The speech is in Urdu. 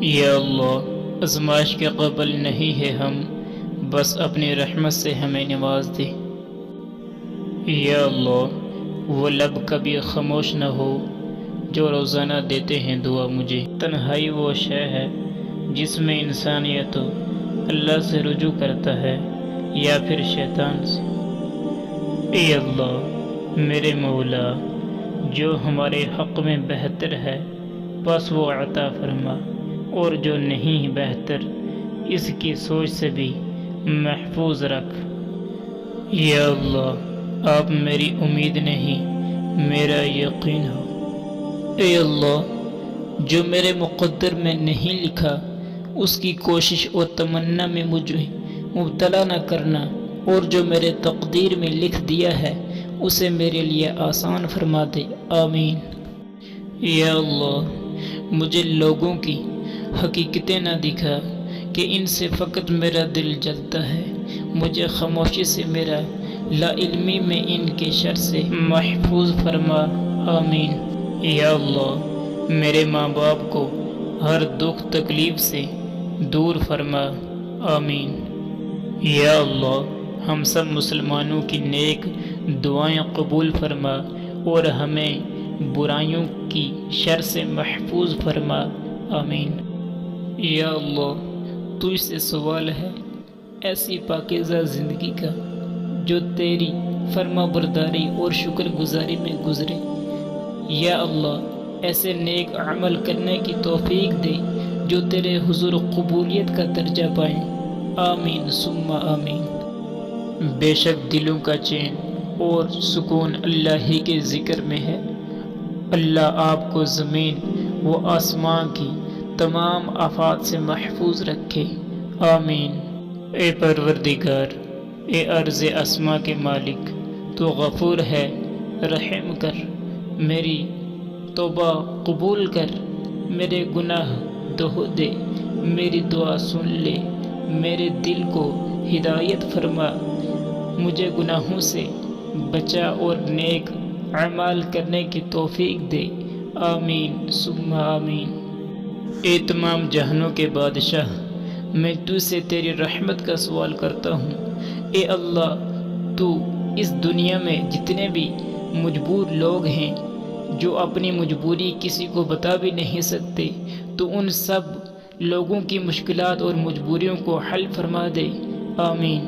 یا اللہ، آزمائش کے قابل نہیں ہے ہم، بس اپنی رحمت سے ہمیں نواز دے۔ یا اللہ، وہ لب کبھی خاموش نہ ہو جو روزانہ دیتے ہیں دعا مجھے۔ تنہائی وہ شے ہے جس میں انسان یا تو اللہ سے رجوع کرتا ہے یا پھر شیطان سے۔ اے اللہ میرے مولا، جو ہمارے حق میں بہتر ہے بس وہ عطا فرما، اور جو نہیں بہتر اس کی سوچ سے بھی محفوظ رکھ۔ یا اللہ، آپ میری امید نہیں میرا یقین ہو۔ اے اللہ، جو میرے مقدر میں نہیں لکھا اس کی کوشش اور تمنا میں مجھے مبتلا نہ کرنا، اور جو میرے تقدیر میں لکھ دیا ہے اسے میرے لیے آسان فرما دے، آمین۔ یا اللہ، مجھے لوگوں کی حقیقتیں نہ دکھا کہ ان سے فقط میرا دل جلتا ہے، مجھے خاموشی سے میرا لا علمی میں ان کے شر سے محفوظ فرما، آمین۔ یا اللہ، میرے ماں باپ کو ہر دکھ تکلیف سے دور فرما، آمین۔ یا اللہ، ہم سب مسلمانوں کی نیک دعائیں قبول فرما اور ہمیں برائیوں کی شر سے محفوظ فرما، آمین۔ یا اللہ، تجھ سے سوال ہے ایسی پاکیزہ زندگی کا جو تیری فرما برداری اور شکر گزاری میں گزرے۔ یا اللہ، ایسے نیک عمل کرنے کی توفیق دے جو تیرے حضور قبولیت کا درجہ پائیں، آمین ثم آمین۔ بے شک دلوں کا چین اور سکون اللہ ہی کے ذکر میں ہے۔ اللہ آپ کو زمین و آسمان کی تمام آفات سے محفوظ رکھے، آمین۔ اے پروردگار، اے عرض اسما کے مالک، تو غفور ہے، رحم کر، میری توبہ قبول کر، میرے گناہ دھو دے، میری دعا سن لے، میرے دل کو ہدایت فرما، مجھے گناہوں سے بچا اور نیک اعمال کرنے کی توفیق دے، آمین ثم آمین۔ اے تمام جہانوں کے بادشاہ، میں تجھ سے تیری رحمت کا سوال کرتا ہوں۔ اے اللہ، تو اس دنیا میں جتنے بھی مجبور لوگ ہیں جو اپنی مجبوری کسی کو بتا بھی نہیں سکتے، تو ان سب لوگوں کی مشکلات اور مجبوریوں کو حل فرما دے، آمین۔